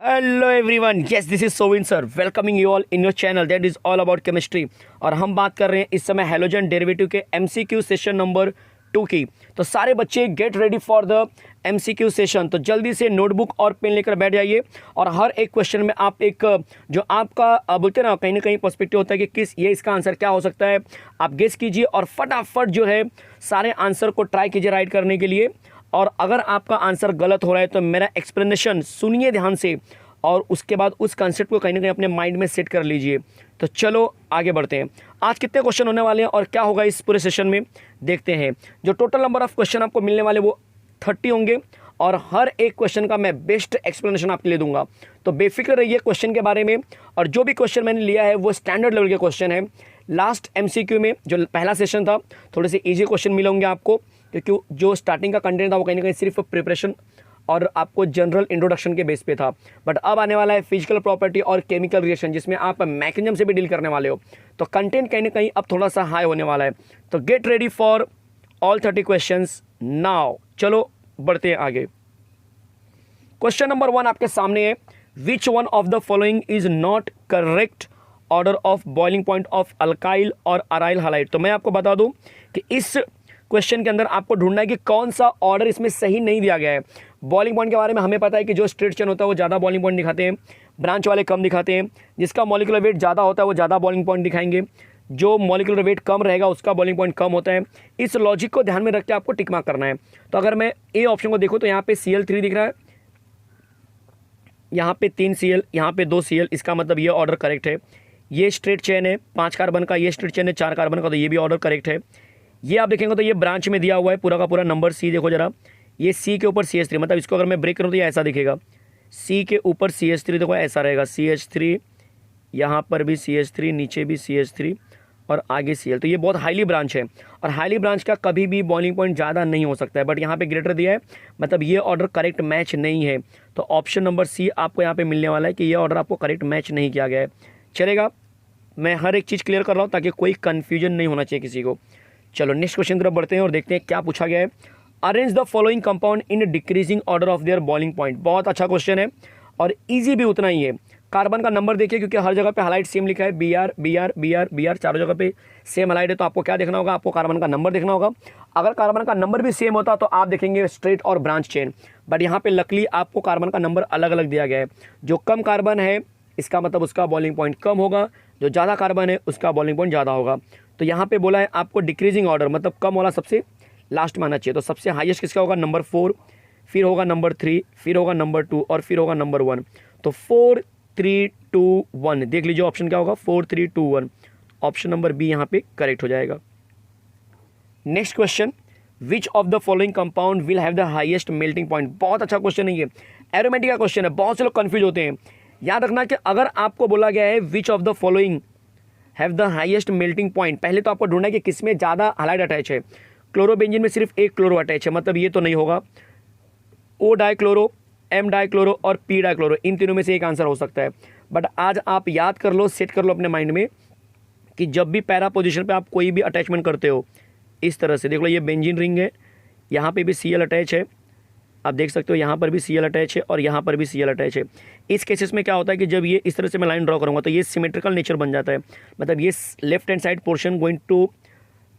Hello everyone, yes this is Sovin sir welcoming you all in your channel that is all about chemistry. और हम बात कर रहे हैं इस समय हैलोजन डेरिवेटिव के एमसीक्यू सेशन नंबर 2 की। तो सारे बच्चे get ready for the MCQ session. तो जल्दी से नोटबुक और पेन लेकर बैठ जाइए और हर एक क्वेश्चन में आप एक जो आपका बोलते हैं ना कहीं ना कहीं पर्सपेक्टिव होता है कि किस ये इसका आंसर क्या हो सकता है, आप गेस कीजिए और फटाफट जो है सारे आंसर को ट्राई कीजिए राइट करने के लिए। और अगर आपका आंसर गलत हो रहा है तो मेरा एक्सप्लेनेशन सुनिए ध्यान से और उसके बाद उस कंसेप्ट को कहीं ना कहीं अपने माइंड में सेट कर लीजिए। तो चलो आगे बढ़ते हैं। आज कितने क्वेश्चन होने वाले हैं और क्या होगा इस पूरे सेशन में देखते हैं। जो टोटल नंबर ऑफ क्वेश्चन आपको मिलने वाले वो 30 होंगे और हर एक क्वेश्चन का मैं बेस्ट एक्सप्लेनेशन आपके लिए दूंगा। तो बेफिक्र रहिए क्वेश्चन के बारे में। और जो भी क्वेश्चन मैंने लिया है वो स्टैंडर्ड लेवल के क्वेश्चन है। लास्ट एमसीक्यू में जो पहला सेशन था थोड़े से ईजी क्वेश्चन मिले होंगे आपको, क्योंकि जो स्टार्टिंग का कंटेंट था वो कहीं ना कहीं सिर्फ प्रिपरेशन और आपको जनरल इंट्रोडक्शन के बेस पे था। बट अब आने वाला है फिजिकल प्रॉपर्टी और केमिकल रिएक्शन, जिसमें आप मैकेनिज्म से भी डील करने वाले हो। तो कंटेंट कहीं ना कहीं अब थोड़ा सा हाई होने वाला है। तो get ready for all 30 questions now. चलो बढ़ते हैं आगे। क्वेश्चन नंबर 1 आपके सामने है, which one of the following is not correct order of boiling point of alkyl और अराइल हैलाइड। तो मैं आपको बता दूं कि इस क्वेश्चन के अंदर आपको ढूंढना है कि कौन सा ऑर्डर इसमें सही नहीं दिया गया है। बॉइलिंग पॉइंट के बारे में हमें पता है कि जो स्ट्रेट चेन होता है वो ज़्यादा बॉइलिंग पॉइंट दिखाते हैं, ब्रांच वाले कम दिखाते हैं। जिसका मॉलिक्यूलर वेट ज़्यादा होता है वो ज़्यादा बॉइलिंग पॉइंट दिखाएंगे, जो मॉलिक्यूलर वेट कम रहेगा उसका बॉइलिंग पॉइंट कम होता है। इस लॉजिक को ध्यान में रख के आपको टिक मार्क करना है। तो अगर मैं ए ऑप्शन को देखूँ तो यहाँ पे Cl3 दिख रहा है, यहाँ पे 3 Cl, यहाँ पे 2 Cl, इसका मतलब ये ऑर्डर करेक्ट है। ये स्ट्रेट चेन है 5 कार्बन का, ये स्ट्रेट चेन है 4 कार्बन का, तो ये भी ऑर्डर करेक्ट है। ये आप देखेंगे तो ये ब्रांच में दिया हुआ है पूरा का पूरा नंबर सी, देखो जरा, ये सी के ऊपर CH3, मतलब इसको अगर मैं ब्रेक करूँ तो ये ऐसा दिखेगा, सी के ऊपर CH3, देखो ऐसा रहेगा CH3, यहाँ पर भी CH3, नीचे भी CH3 और आगे Cl। तो ये बहुत हाईली ब्रांच है और हाईली ब्रांच का कभी भी बॉइलिंग पॉइंट ज़्यादा नहीं हो सकता है। बट यहाँ पे ग्रेटर दिया है, मतलब ये ऑर्डर करेक्ट मैच नहीं है। तो ऑप्शन नंबर सी आपको यहाँ पे मिलने वाला है कि ये ऑर्डर आपको करेक्ट मैच नहीं किया गया है। चलेगा, मैं हर एक चीज़ क्लियर कर रहा हूँ ताकि कोई कन्फ्यूजन नहीं होना चाहिए किसी को। चलो नेक्स्ट क्वेश्चन की तरफ बढ़ते हैं और देखते हैं क्या पूछा गया है। Arrange the following compound in decreasing order of their boiling point. बहुत अच्छा क्वेश्चन है और इजी भी उतना ही है। कार्बन का नंबर देखिए, क्योंकि हर जगह पे हालाइट सेम लिखा है, Br Br Br Br, चारों जगह पे सेम हालाइट है। तो आपको क्या देखना होगा, आपको कार्बन का नंबर देखना होगा। अगर कार्बन का नंबर भी सेम होता तो आप देखेंगे स्ट्रेट और ब्रांच चेन, बट यहाँ पे लकली आपको कार्बन का नंबर अलग अलग दिया गया है। जो कम कार्बन है इसका मतलब उसका बॉइलिंग पॉइंट कम होगा, जो ज़्यादा कार्बन है उसका बॉइलिंग पॉइंट ज़्यादा होगा। तो यहाँ पे बोला है आपको डिक्रीजिंग ऑर्डर, मतलब कम वाला सबसे लास्ट में आना चाहिए। तो सबसे हाईएस्ट किसका होगा, नंबर 4, फिर होगा नंबर 3, फिर होगा नंबर 2 और फिर होगा नंबर 1। तो 4 3 2 1, देख लीजिए ऑप्शन क्या होगा, 4 3 2 1। ऑप्शन नंबर बी यहाँ पे करेक्ट हो जाएगा। Next question, which of the following compound will have the highest melting point. बहुत अच्छा क्वेश्चन है ये, एरोमेटिक का क्वेश्चन है, बहुत से लोग कंफ्यूज होते हैं। याद रखना कि अगर आपको बोला गया है which of the following have the highest melting point, पहले तो आपको ढूंढना है कि किसमें ज़्यादा हालाइड अटैच है। क्लोरोबेंजीन में सिर्फ एक क्लोरो अटैच है, मतलब ये तो नहीं होगा। O डाइक्लोरो, M डाइक्लोरो और P डाइक्लोरो, इन तीनों में से एक आंसर हो सकता है। बट आज आप याद कर लो, सेट कर लो अपने माइंड में कि जब भी पैरा पोजीशन पे आप कोई भी अटैचमेंट करते हो इस तरह से, देख लो ये बेंजीन रिंग है, यहाँ पे भी Cl अटैच है, आप देख सकते हो यहाँ पर भी Cl अटैच है और यहाँ पर भी Cl अटैच है। इस केसेस में क्या होता है कि जब ये इस तरह से मैं लाइन ड्रॉ करूँगा तो ये सिमेट्रिकल नेचर बन जाता है, मतलब ये left hand side portion going to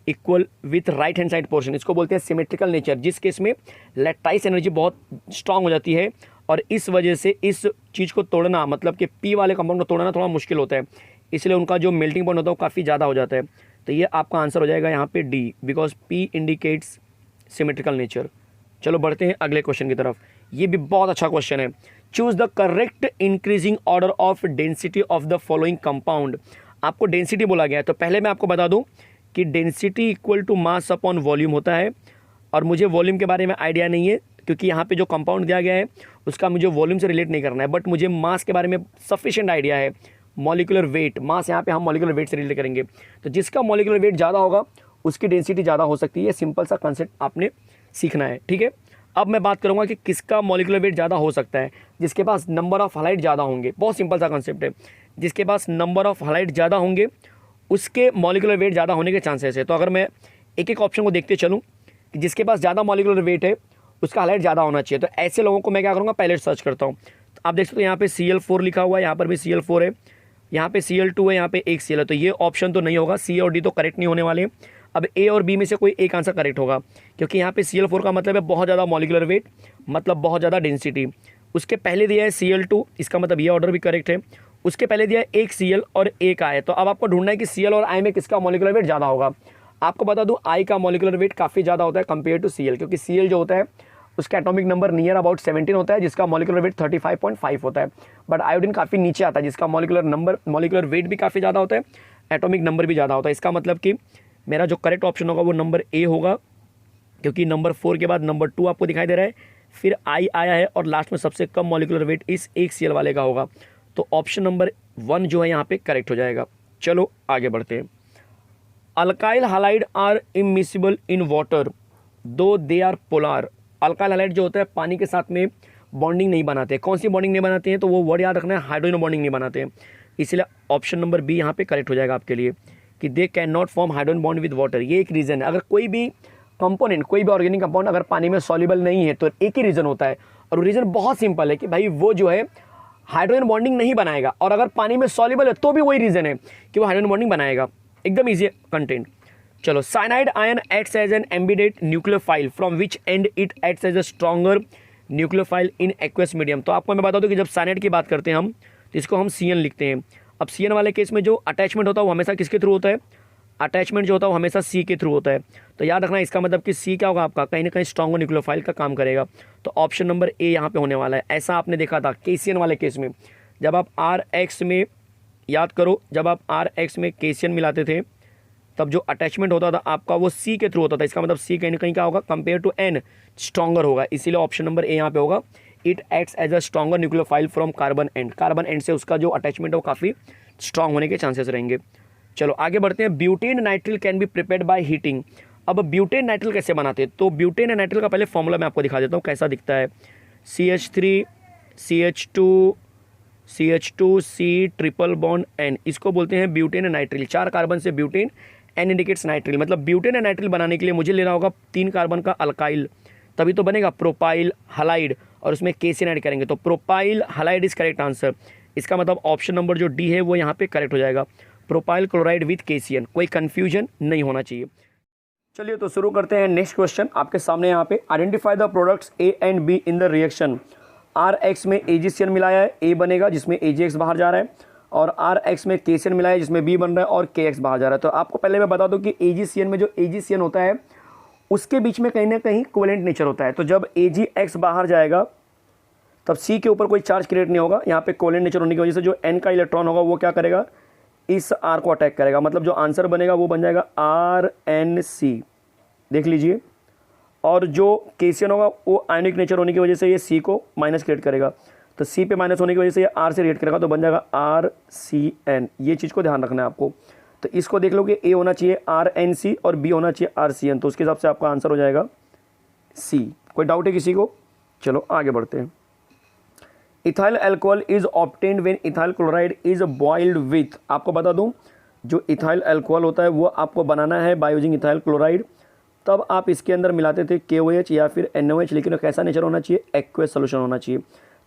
equal with right hand side portion, इसको बोलते हैं सिमेट्रिकल नेचर, जिस केस में लैटाइस एनर्जी बहुत स्ट्रांग हो जाती है और इस वजह से इस चीज़ को तोड़ना, मतलब कि पी वाले कंपाउंड को तोड़ना थोड़ा मुश्किल होता है, इसलिए उनका जो मेल्टिंग पॉइंट होता है वो काफ़ी ज़्यादा हो जाता है। तो ये आपका आंसर हो जाएगा यहाँ पे D, because P indicates symmetrical nature. चलो बढ़ते हैं अगले क्वेश्चन की तरफ। ये भी बहुत अच्छा क्वेश्चन है। Choose the correct increasing order of density of the following compound. आपको डेंसिटी बोला गया है, तो पहले मैं आपको बता दूं कि density equal to mass upon volume होता है और मुझे वॉल्यूम के बारे में आइडिया नहीं है, क्योंकि यहाँ पे जो कंपाउंड दिया गया है उसका मुझे वॉल्यूम से रिलेट नहीं करना है। बट मुझे मास के बारे में सफिशिएंट आइडिया है, मॉलिक्यूलर वेट, मास यहाँ पे हम मॉलिक्यूलर वेट से रिलेट करेंगे। तो जिसका मॉलिक्यूलर वेट ज़्यादा होगा उसकी डेंसिटी ज़्यादा हो सकती है। सिंपल सा कंसेप्ट आपने सीखना है, ठीक है। अब मैं बात करूँगा कि किसका मॉलिक्यूलर वेट ज़्यादा हो सकता है, जिसके पास नंबर ऑफ हालाइट ज़्यादा होंगे। बहुत सिंपल सा कंसेप्ट है, जिसके पास नंबर ऑफ हालाइट ज़्यादा होंगे उसके मॉलिक्यूलर वेट ज़्यादा होने के चांसेस है। तो अगर मैं एक एक ऑप्शन को देखते चलूँ कि जिसके पास ज़्यादा मॉलिक्यूलर वेट है उसका हालाइट ज़्यादा होना चाहिए, तो ऐसे लोगों को मैं क्या करूँगा, पहले सर्च करता हूँ। तो आप देख सकते हो यहाँ पे Cl4 लिखा हुआ है, यहाँ पर भी Cl4 है, यहाँ पे Cl2 है, यहाँ पे एक Cl है, तो ये ऑप्शन तो नहीं होगा, सी और डी तो करेक्ट नहीं होने वाले। अब ए और बी में से कोई एक आंसर करेक्ट होगा, क्योंकि यहाँ पे Cl4 का मतलब है बहुत ज़्यादा मॉलिकुलर वेट, मतलब बहुत ज़्यादा डेंसिटी। उसके पहले दिया है Cl2, इसका मतलब ये ऑर्डर भी करेक्ट है। उसके पहले दिया है एक Cl और एक I है, तो अब आपको ढूंढना है कि Cl और I में किसका मॉलिकुलर वेट ज़्यादा होगा। आपको बता दूं I का मॉलिकुलर वेट काफ़ी ज़्यादा होता है कंपेयर टू Cl, क्योंकि Cl जो होता है उसका एटॉमिक नंबर नियर अबाउट 17 होता है, जिसका मॉलिकुलर वेट 35.5 होता है। बट आयोडीन काफ़ी नीचे आता है, जिसका मॉलिकुलर वेट भी काफ़ी ज़्यादा होता है, एटॉमिक नंबर भी ज़्यादा होता है। इसका मतलब कि मेरा जो करेक्ट ऑप्शन होगा वो नंबर ए होगा, क्योंकि नंबर 4 के बाद नंबर 2 आपको दिखाई दे रहा है, फिर I आया है और लास्ट में सबसे कम मॉलिकुलर वेट इस एक Cl वाले का होगा। तो ऑप्शन नंबर 1 जो है यहाँ पे करेक्ट हो जाएगा। चलो आगे बढ़ते हैं। Alkyl halide are immiscible in water though they are polar. Alkyl halide जो होता है पानी के साथ में बॉन्डिंग नहीं बनाते। कौन सी बॉन्डिंग नहीं बनाते हैं, तो वो वर्ड याद रखना है, हाइड्रोजन बॉन्डिंग नहीं बनाते हैं। इसलिए ऑप्शन नंबर बी यहाँ पे करेक्ट हो जाएगा आपके लिए, कि they can not form hydrogen bond with water. ये एक रीज़न है। अगर कोई भी कंपोनेंट, कोई भी ऑर्गेनिक कंपाउंड अगर पानी में सॉल्युबल नहीं है तो एक ही रीज़न होता है, और वो रीज़न बहुत सिंपल है कि भाई वो जो है हाइड्रोजन बॉन्डिंग नहीं बनाएगा। और अगर पानी में सॉल्युबल है तो भी वही रीज़न है कि वो हाइड्रोजन बॉन्डिंग बनाएगा। एकदम ईजी कंटेंट। चलो, cyanide ion acts as an ambident nucleophile from which end it acts as a stronger nucleophile in aqueous medium. तो आपको मैं बता दूं कि जब साइनाइड की बात करते हैं हम, तो इसको हम CN लिखते हैं। अब CN वाले केस में जो अटैचमेंट होता है वो हमेशा किसके थ्रू होता है, अटैचमेंट जो होता है वो हमेशा C के थ्रू होता है। तो याद रखना, इसका मतलब कि C क्या होगा आपका, कहीं ना कहीं स्ट्रॉन्गर न्यूक्लियोफाइल का काम करेगा। तो ऑप्शन नंबर ए यहाँ पे होने वाला है। ऐसा आपने देखा था KCN वाले केस में, जब आप RX में, याद करो, जब आप RX में KCN मिलाते थे तब जो अटैचमेंट होता था आपका वो C के थ्रू होता था। इसका मतलब C कहीं ना कहीं क्या होगा, कंपेयर टू N स्ट्रॉन्गर होगा। इसीलिए ऑप्शन नंबर ए यहाँ पे होगा। It acts as a stronger nucleophile from carbon end. Carbon end से उसका जो अटैचमेंट है वो काफ़ी स्ट्रॉन्ग होने के चांसेस रहेंगे। चलो आगे बढ़ते हैं। Butane nitrile can be prepared by heating. अब ब्यूटेन नाइट्रिल कैसे बनाते हैं, तो ब्यूटेन नाइट्रिल का पहले फॉर्मूला मैं आपको दिखा देता हूँ कैसा दिखता है। CH3 CH2 C triple bond N, इसको बोलते हैं ब्यूटेन नाइट्रिल। 4 कार्बन से ब्यूटेन, N इंडिकेट्स नाइट्रिल। मतलब ब्यूटेन नाइट्रिल बनाने के लिए मुझे लेना होगा 3 कार्बन का अल्काइल, तभी तो बनेगा प्रोपाइल हलाइड, और उसमें KCN ऐड करेंगे। तो propyl halide is correct answer. इसका मतलब ऑप्शन नंबर जो डी है वो यहाँ पे करेक्ट हो जाएगा, प्रोपाइल क्लोराइड विथ KCN। कोई कंफ्यूजन नहीं होना चाहिए। चलिए तो शुरू करते हैं। नेक्स्ट क्वेश्चन आपके सामने यहाँ पे, identify the products A and B in the reaction. RX में AgCN मिलाया है, A बनेगा जिसमें AgX बाहर जा रहा है, और RX में KCN मिलाया है जिसमें B बन रहा है और KX बाहर जा रहा है। तो आपको पहले मैं बता दूं कि AgCN में जो AgCN होता है उसके बीच में कहीं ना कहीं कोवेलेंट नेचर होता है। तो जब AgX बाहर जाएगा तब C के ऊपर कोई चार्ज क्रिएट नहीं होगा। यहाँ पे कोवेलेंट नेचर होने की वजह से जो N का इलेक्ट्रॉन होगा वो क्या करेगा, इस R को अटैक करेगा। मतलब जो आंसर बनेगा वो बन जाएगा RNC, देख लीजिए। और जो KCN होगा वो आयनिक नेचर होने की वजह से ये C को माइनस क्रिएट करेगा, तो C पे माइनस होने की वजह से ये R से रिएक्ट करेगा, तो बन जाएगा RCN। ये चीज़ को ध्यान रखना है आपको। तो इसको देख लो कि A होना चाहिए RNC और B होना चाहिए RCN, तो उसके हिसाब से आपका आंसर हो जाएगा C। कोई डाउट है किसी को? चलो आगे बढ़ते हैं। Ethyl alcohol is obtained when ethyl chloride is boiled with. आपको बता दूं, जो इथाइल अल्कोहल होता है वो आपको बनाना है बाय यूजिंग इथाइल क्लोराइड। तब आप इसके अंदर मिलाते थे KOH या फिर NOH, लेकिन कैसा नेचर होना चाहिए, एक्वेस सोल्यूशन होना चाहिए।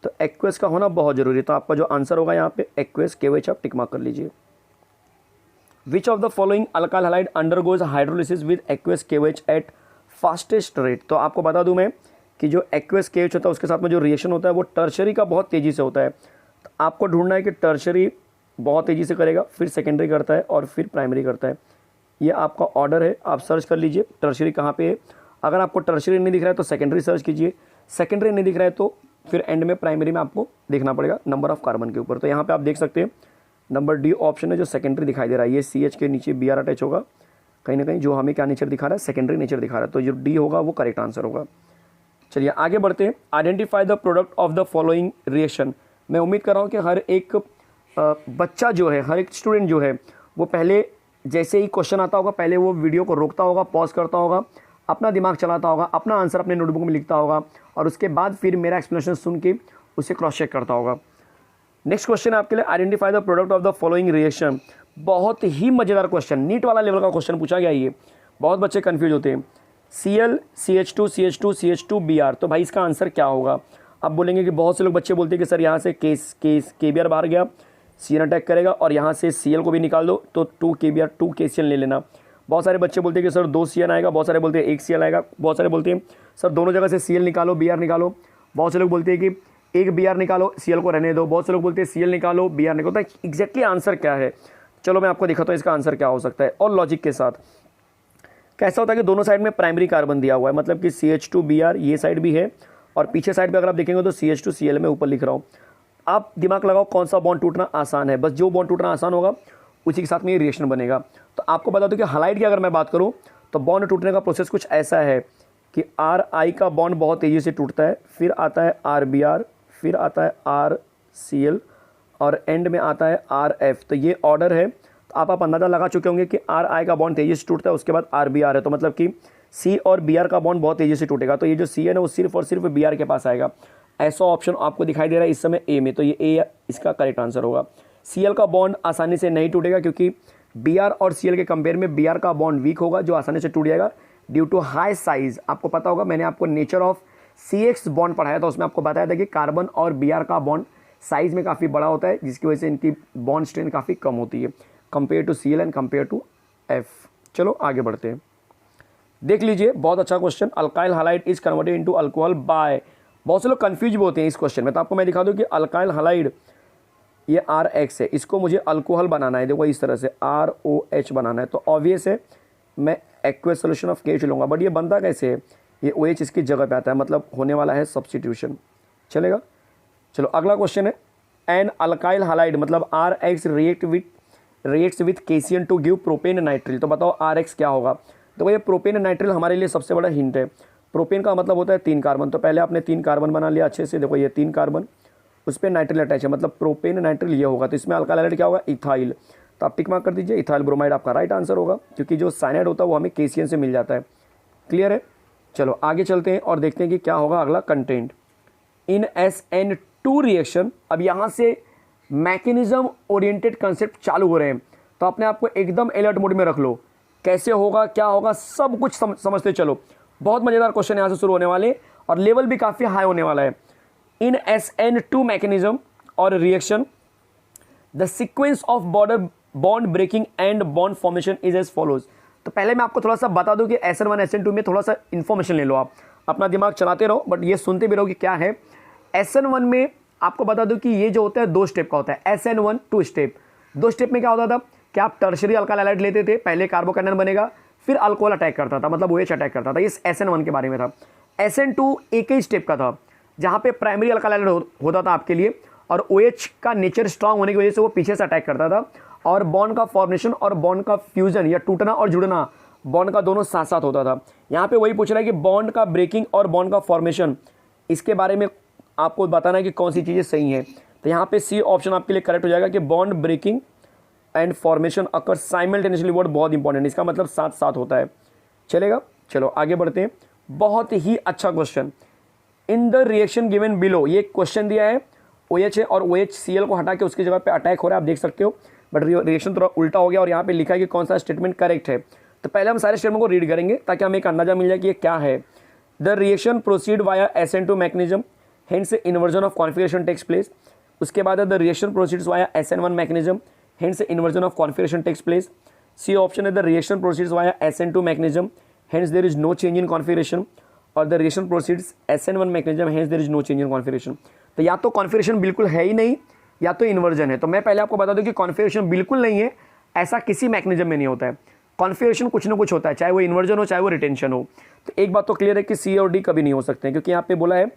तो एक्वेस का होना बहुत जरूरी है। तो आपका जो आंसर होगा यहाँ पे एक्वेस, KOH आप टिक मार्क कर लीजिए। Which of the following alkyl halide undergoes hydrolysis with aqueous KOH at fastest rate. तो आपको बता दूं मैं कि जो एक्वेस KOH होता है उसके साथ में जो रिएक्शन होता है वो टर्शरी का बहुत तेज़ी से होता है। तो आपको ढूंढना है कि टर्शरी बहुत तेज़ी से करेगा, फिर सेकेंडरी करता है और फिर प्राइमरी करता है। ये आपका ऑर्डर है, आप सर्च कर लीजिए टर्शरी कहाँ पे है। अगर आपको टर्शरी नहीं दिख रहा है तो सेकेंडरी सर्च कीजिए, सेकेंडरी नहीं दिख रहा है तो फिर एंड में प्राइमरी में आपको देखना पड़ेगा नंबर ऑफ कार्बन के ऊपर। तो यहाँ पे आप देख सकते हैं नंबर डी ऑप्शन है जो सेकेंडरी दिखाई दे रहा है। ये CH के नीचे Br अटैच होगा, कहीं ना कहीं जो हमें क्या नेचर दिखा रहा है, सेकेंडरी नेचर दिखा रहा है। तो जो डी होगा वो करेक्ट आंसर होगा। चलिए आगे बढ़ते हैं। Identify the product of the following reaction. मैं उम्मीद कर रहा हूँ कि हर एक बच्चा जो है, हर एक स्टूडेंट जो है वो पहले जैसे ही क्वेश्चन आता होगा पहले वो वीडियो को रोकता होगा, पॉज करता होगा, अपना दिमाग चलाता होगा, अपना आंसर अपने नोटबुक में लिखता होगा, और उसके बाद फिर मेरा एक्सप्लेनेशन सुन के उसे क्रॉस चेक करता होगा। नेक्स्ट क्वेश्चन आपके लिए, identify the product of the following reaction. बहुत ही मज़ेदार क्वेश्चन, नीट वाला लेवल का क्वेश्चन पूछा गया। ये बहुत बच्चे कन्फ्यूज होते हैं। Cl CH2 CH2 CH2 Br। तो भाई इसका आंसर क्या होगा? अब बोलेंगे कि बहुत से लोग बच्चे बोलते हैं कि सर यहाँ से KBr बाहर गया, CN अटैक करेगा और यहाँ से Cl को भी निकाल दो तो 2 KBr 2 KCl ले लेना। बहुत सारे बच्चे बोलते हैं कि सर 2 CN आएगा, बहुत सारे बोलते हैं 1 Cl आएगा, बहुत सारे बोलते हैं सर दोनों जगह से Cl निकालो Br निकालो, बहुत से लोग बोलते हैं कि एक Br निकालो Cl को रहने दो, बहुत से लोग बोलते हैं Cl निकालो Br निकालो। तो एग्जैक्टली आंसर क्या है, चलो मैं आपको दिखाता हूँ इसका आंसर क्या हो सकता है और लॉजिक के साथ। कैसा होता है कि दोनों साइड में प्राइमरी कार्बन दिया हुआ है, मतलब कि CH2Br ये साइड भी है और पीछे साइड पे अगर आप देखेंगे तो CH2Cl में ऊपर लिख रहा हूँ। आप दिमाग लगाओ कौन सा बॉन्ड टूटना आसान है, बस जो बॉन्ड टूटना आसान होगा उसी के साथ में ये रिएक्शन बनेगा। तो आपको बता दूं कि हालाइड की अगर मैं बात करूं तो बॉन्ड टूटने का प्रोसेस कुछ ऐसा है कि RI का बॉन्ड बहुत तेज़ी से टूटता है, फिर आता है RBr, फिर आता है RCl और एंड में आता है RF। तो ये ऑर्डर है। तो आप अंदाज़ा लगा चुके होंगे कि RI का बॉन्ड तेज़ी से टूटता है, उसके बाद RBr है, तो मतलब कि C और Br का बॉन्ड बहुत तेज़ी से टूटेगा। तो ये जो CN है वो सिर्फ और सिर्फ Br के पास आएगा। ऐसा ऑप्शन आपको दिखाई दे रहा है इस समय A में, तो ये A इसका करेक्ट आंसर होगा। Cl का बॉन्ड आसानी से नहीं टूटेगा क्योंकि Br और Cl के कंपेयर में Br का बॉन्ड वीक होगा जो आसानी से टूट जाएगा ड्यू टू हाई साइज। आपको पता होगा मैंने आपको नेचर ऑफ CX बॉन्ड पढ़ाया था, उसमें आपको बताया था कि कार्बन और Br का बॉन्ड साइज में काफ़ी बड़ा होता है जिसकी वजह से इनकी बॉन्ड स्ट्रेंथ काफ़ी कम होती है compare to Cl and compare to F। चलो आगे बढ़ते हैं, देख लीजिए बहुत अच्छा question. Alkyl halide is converted into alcohol by, बहुत से लोग कंफ्यूज भी होते हैं इस क्वेश्चन में। तो आपको मैं दिखा दूं कि अल्काइल हालाइड ये RX है, इसको मुझे अल्कोहल बनाना है, देखो इस तरह से ROH बनाना है। तो ऑब्वियस है मैं एक्वेस सोल्यूशन ऑफ KH लूँगा, बट ये बनता कैसे है, ये OH इसकी जगह पे आता है, मतलब होने वाला है सब्सटीट्यूशन। चलेगा, चलो अगला क्वेश्चन है। एन अल्काइल हालाइड मतलब RX reacts with KCN to give propane nitrile. तो बताओ RX क्या होगा। तो ये प्रोपेन नाइट्रिल हमारे लिए सबसे बड़ा हिंट है। प्रोपेन का मतलब होता है 3 कार्बन, तो पहले आपने 3 कार्बन बना लिया अच्छे से, देखो ये 3 कार्बन, उस पर नाइट्रिल अटैच है, मतलब प्रोपेन नाइट्रिल ये होगा। तो इसमें अल्काइल हालाइड क्या होगा, इथाइल। तो आप टिक मार्क कर दीजिए, इथाइल ब्रोमाइड आपका राइट आंसर होगा क्योंकि जो साइनाइड होता है वो हमें KCN से मिल जाता है। क्लियर है, चलो आगे चलते हैं और देखते हैं कि क्या होगा अगला कंटेंट। इन SN2 रिएक्शन, अब यहाँ से मैकेनिज्म ओरिएंटेड कंसेप्ट चालू हो रहे हैं, तो अपने आप को एकदम अलर्ट मोड में रख लो। कैसे होगा क्या होगा सब कुछ समझते चलो। बहुत मज़ेदार क्वेश्चन यहाँ से शुरू होने वाले और लेवल भी काफ़ी हाई होने वाला है। इन SN2 मैकेनिज्म और reaction the sequence of bond breaking and bond formation is as follows. तो पहले मैं आपको थोड़ा सा बता दूं कि SN1 SN2 में थोड़ा सा इन्फॉर्मेशन ले लो, आप अपना दिमाग चलाते रहो बट ये सुनते भी रहो कि क्या है। SN1 में आपको बता दूं कि ये जो होता है 2 स्टेप का होता है। SN1 2 स्टेप, 2 स्टेप में क्या होता था कि आप टर्शरी अल्काइल हालाइड लेते थे, पहले कार्बोकैटायन बनेगा फिर अल्कोहल अटैक करता था, मतलब OH अटैक करता था। ये SN1 के बारे में था। SN2 एक ही स्टेप का था जहाँ पे प्राइमरी अल्काइल हालाइड होता था आपके लिए और OH का नेचर स्ट्रांग होने की वजह से वो पीछे से अटैक करता था और बॉन्ड का फॉर्मेशन और बॉन्ड का फ्यूजन या टूटना और जुड़ना बॉन्ड का दोनों साथ साथ होता था। यहाँ पे वही पूछ रहा है कि बॉन्ड का ब्रेकिंग और बॉन्ड का फॉर्मेशन, इसके बारे में आपको बताना है कि कौन सी चीज़ें सही हैं। तो यहाँ पे C ऑप्शन आपके लिए करेक्ट हो जाएगा कि bond breaking and formation occur simultaneously, word बहुत इंपॉर्टेंट, इसका मतलब साथ साथ होता है। चलेगा, चलो आगे बढ़ते हैं। बहुत ही अच्छा question. In the reaction given below, ये क्वेश्चन दिया है OH है और OH Cl को हटा के उसकी जगह पे अटैक हो रहा है, आप देख सकते हो, बट रिएक्शन थोड़ा उल्टा हो गया और यहाँ पे लिखा है कि कौन सा स्टेटमेंट करेक्ट है। तो पहले हम सारे स्टेटमेंट को रीड करेंगे ताकि हमें एक अंदाजा मिल जाए कि ये क्या है। The reaction proceed via SN2 mechanism, hence inversion of configuration takes place. उसके बाद the reaction proceeds via SN1 mechanism, hence inversion of configuration takes place. C option है the reaction proceeds via SN2 mechanism, hence there is no change in configuration, और the reaction proceeds SN1 mechanism, hence there is no change in configuration. तो या तो configuration बिल्कुल है ही नहीं या तो इन्वर्जन है। तो मैं पहले आपको बता दूं कि कॉन्फिगरेशन बिल्कुल नहीं है, ऐसा किसी मैकेनिज्म में नहीं होता है। कॉन्फिगरेशन कुछ ना कुछ होता है, चाहे वो इन्वर्जन हो चाहे वो रिटेंशन हो। तो एक बात तो क्लियर है कि C और D कभी नहीं हो सकते हैं क्योंकि यहाँ पे बोला है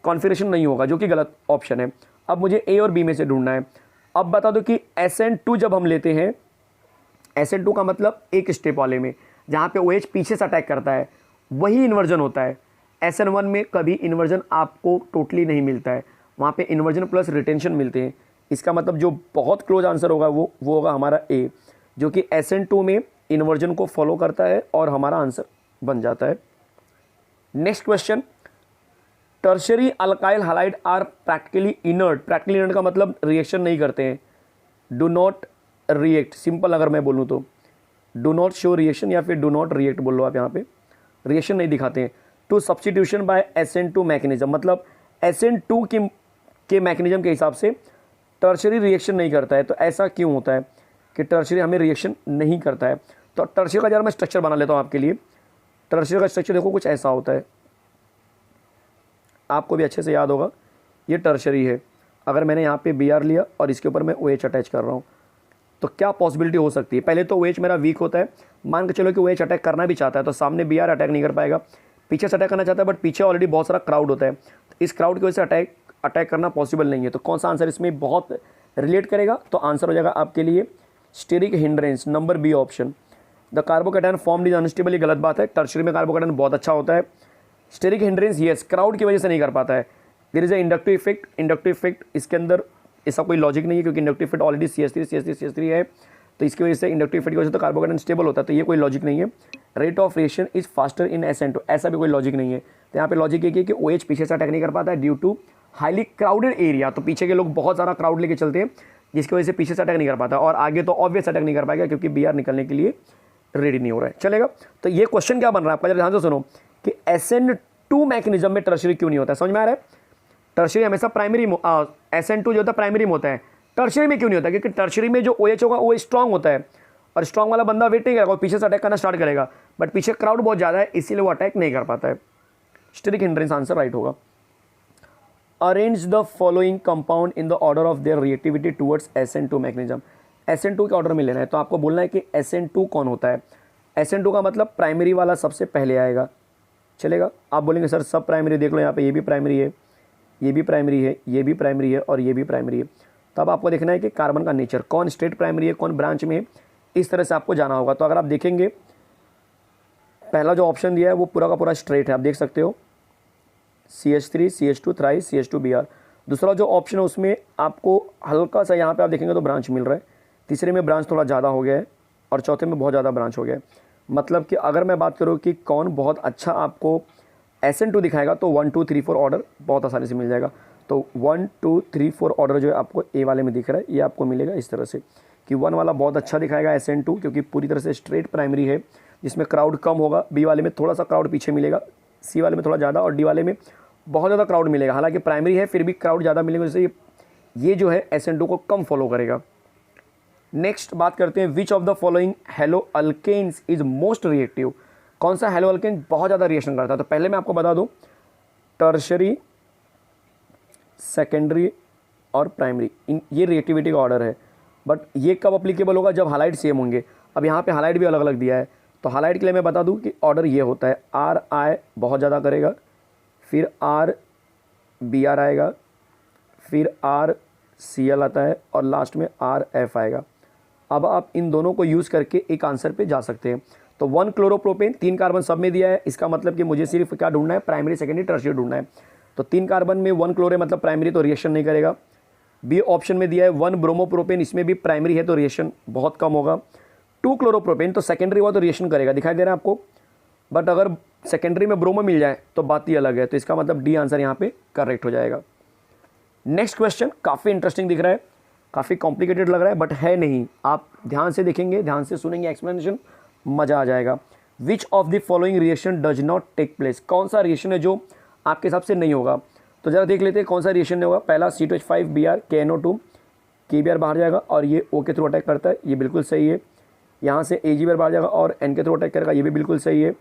कॉन्फिगरेशन नहीं होगा, जो कि गलत ऑप्शन है। अब मुझे A और B में से ढूंढना है। अब बता दो कि SN2 जब हम लेते हैं, SN2 का मतलब एक स्टेप वाले में जहाँ पे OH पीछे से अटैक करता है वही इन्वर्जन होता है। SN1 में कभी इन्वर्जन आपको टोटली नहीं मिलता है, वहाँ पे इन्वर्जन प्लस रिटेंशन मिलते हैं। इसका मतलब जो बहुत क्लोज आंसर होगा वो होगा हमारा A, जो कि SN2 में इन्वर्जन को फॉलो करता है और हमारा आंसर बन जाता है। Next question, tertiary alkyl halide are practically inert. Practically inert का मतलब रिएक्शन नहीं करते हैं, डू नॉट रिएक्ट। सिंपल अगर मैं बोलूँ तो डू नॉट शो रिएक्शन या फिर डू नॉट रिएक्ट बोल लो आप, यहाँ पे रिएक्शन नहीं दिखाते हैं। To substitution bye SN2 mechanism, मतलब SN2 के मैकेनिज्म के हिसाब से टर्शरी रिएक्शन नहीं करता है। तो ऐसा क्यों होता है कि टर्शरी हमें रिएक्शन नहीं करता है? तो टर्शरी का जरा मैं स्ट्रक्चर बना लेता हूँ आपके लिए। टर्शरी का स्ट्रक्चर देखो कुछ ऐसा होता है, आपको भी अच्छे से याद होगा। ये टर्शरी है, अगर मैंने यहाँ पे Br लिया और इसके ऊपर मैं OH अटैच कर रहा हूँ, तो क्या पॉसिबिलिटी हो सकती है? पहले तो OH मेरा वीक होता है, मान के चलो कि OH अटैक करना भी चाहता है, तो सामने Br अटैक नहीं कर पाएगा। पीछे से अटैक करना चाहता है, बट पीछे ऑलरेडी बहुत सारा क्राउड होता है, तो इस क्राउड की वजह से अटैक करना पॉसिबल नहीं है। तो कौन सा आंसर इसमें बहुत रिलेट करेगा? तो आंसर हो जाएगा आपके लिए steric hindrance, number B option. The carbocation formed is unstable, ये गलत बात है। टर्शरी में कार्बोकैटायन बहुत अच्छा होता है। स्टेरिक हिंड्रेंस यस, क्राउड की वजह से नहीं कर पाता है। There is a inductive effect, inductive effect इसके अंदर ऐसा कोई लॉजिक नहीं है, क्योंकि इंडक्टिव इफेक्ट ऑलरेडी CH3 है, तो इसकी वजह से इंडक्टिव इफेक्ट की वजह से तो कार्बोकैटायन स्टेबल होता है, तो ये कोई लॉजिक नहीं है। Rate of reaction is faster in SN2, ऐसा भी कोई लॉजिक नहीं है। तो यहाँ पे लॉजिक ये कि OH पीछे से अटैक नहीं कर पाता है due to highly crowded area, तो पीछे के लोग बहुत सारा क्राउड लेके चलते हैं, जिसकी वजह से पीछे से अटैक नहीं कर पाता, और आगे तो ऑब्वियस अटैक नहीं कर पाएगा क्योंकि Br निकलने के लिए रेडी नहीं हो रहा है। चलेगा? तो ये क्वेश्चन क्या बन रहा है आपका, ध्यान से सुनो कि SN2 मैकेनिज्म में टर्शरी क्यों नहीं होता है। समझ में आ रहा है? टर्शरी हमेशा प्राइमरी SN2 जो होता है प्राइमरी में होता है, टर्शरी में क्यों नहीं होता? क्योंकि टर्शरी में जो OH होगा वो स्ट्रांग होता है, और स्ट्रांग वाला बंदा वेट नहीं करेगा, वो पीछे से अटैक करना स्टार्ट करेगा, बट पीछे क्राउड बहुत ज़्यादा है, इसीलिए वो अटैक नहीं कर पाता है। स्टेरिक हिंड्रेंस आंसर राइट होगा। Arrange the following compound in the order of their reactivity towards SN2 mechanism. SN2 के ऑर्डर में लेना है, तो आपको बोलना है कि SN2 कौन होता है। SN2 का मतलब प्राइमरी वाला सबसे पहले आएगा। चलेगा? आप बोलेंगे सर सब प्राइमरी देख लो, यहाँ पे ये भी प्राइमरी है, ये भी प्राइमरी है, ये भी प्राइमरी है, और ये भी प्राइमरी है। तब आपको देखना है कि कार्बन का नेचर कौन स्ट्रेट प्राइमरी है, कौन ब्रांच में है, इस तरह से आपको जाना होगा। तो अगर आप देखेंगे पहला जो ऑप्शन दिया है वो पूरा का पूरा स्ट्रेट है, आप देख सकते हो CH3 CH2 thrice CH2 Br। दूसरा जो ऑप्शन है उसमें आपको हल्का सा यहाँ पे आप देखेंगे तो ब्रांच मिल रहा है, तीसरे में ब्रांच थोड़ा ज़्यादा हो गया है, और चौथे में बहुत ज़्यादा ब्रांच हो गया है। मतलब कि अगर मैं बात करूँ कि कौन बहुत अच्छा आपको SN2 दिखाएगा, तो 1 2 3 4 ऑर्डर बहुत आसानी से मिल जाएगा। तो 1 2 3 4 ऑर्डर जो है आपको A वाले में दिख रहा है, ये आपको मिलेगा इस तरह से कि 1 वाला बहुत अच्छा दिखाएगा SN2, क्योंकि पूरी तरह से स्ट्रेट प्राइमरी है, जिसमें क्राउड कम होगा। B वाले में थोड़ा सा क्राउड पीछे मिलेगा, C वाले में थोड़ा ज़्यादा, और D वाले में बहुत ज़्यादा क्राउड मिलेगा। हालांकि प्राइमरी है फिर भी क्राउड ज़्यादा मिलेगा, जैसे ये जो है SN2 को कम फॉलो करेगा। नेक्स्ट बात करते हैं, which of the following haloalkanes is most reactive. कौन सा हेलो अल्केन बहुत ज़्यादा रिएक्शन करता है? तो पहले मैं आपको बता दूं, टर्शरी, सेकेंडरी और प्राइमरी, इन ये रिएक्टिविटी का ऑर्डर है। बट ये कब अप्लीकेबल होगा? जब हालाइट सेम होंगे। अब यहाँ पे हालाइट भी अलग अलग दिया है, तो हालाइट के लिए मैं बता दूं कि ऑर्डर ये होता है, RI बहुत ज़्यादा करेगा, फिर RBr आएगा, फिर RCl आता है, और लास्ट में RF आएगा। अब आप इन दोनों को यूज़ करके एक आंसर पे जा सकते हैं। तो 1 क्लोरोप्रोपेन, 3 कार्बन सब में दिया है, इसका मतलब कि मुझे सिर्फ क्या ढूंढना है? प्राइमरी, सेकेंडरी, टर्शियरी ढूंढना है। तो 3 कार्बन में 1 क्लोरे मतलब प्राइमरी, तो रिएक्शन नहीं करेगा। बी ऑप्शन में दिया है 1 ब्रोमोप्रोपेन, इसमें भी प्राइमरी है तो रिएक्शन बहुत कम होगा। 2 क्लोरोप्रोपेन तो सेकेंडरी हुआ तो रिएक्शन करेगा, दिखाई दे रहा है आपको। बट अगर सेकेंडरी में ब्रोमो मिल जाए तो बात ही अलग है, तो इसका मतलब डी आंसर यहाँ पे करेक्ट हो जाएगा। नेक्स्ट क्वेश्चन काफ़ी इंटरेस्टिंग दिख रहा है, काफ़ी कॉम्प्लिकेटेड लग रहा है, बट है नहीं। आप ध्यान से देखेंगे, ध्यान से सुनेंगे एक्सप्लेनेशन, मज़ा आ जाएगा। Which of the following reaction does not take place. कौन सा रिएक्शन है जो आपके हिसाब से नहीं होगा? तो ज़रा देख लेते हैं कौन सा रिएक्शन नहीं होगा। पहला C2H5Br KNO2, KBr बाहर जाएगा और ये O के थ्रू अटैक करता है, ये बिल्कुल सही है। यहाँ से AgBr बाहर जाएगा और N के थ्रू अटैक करेगा, ये भी बिल्कुल सही है।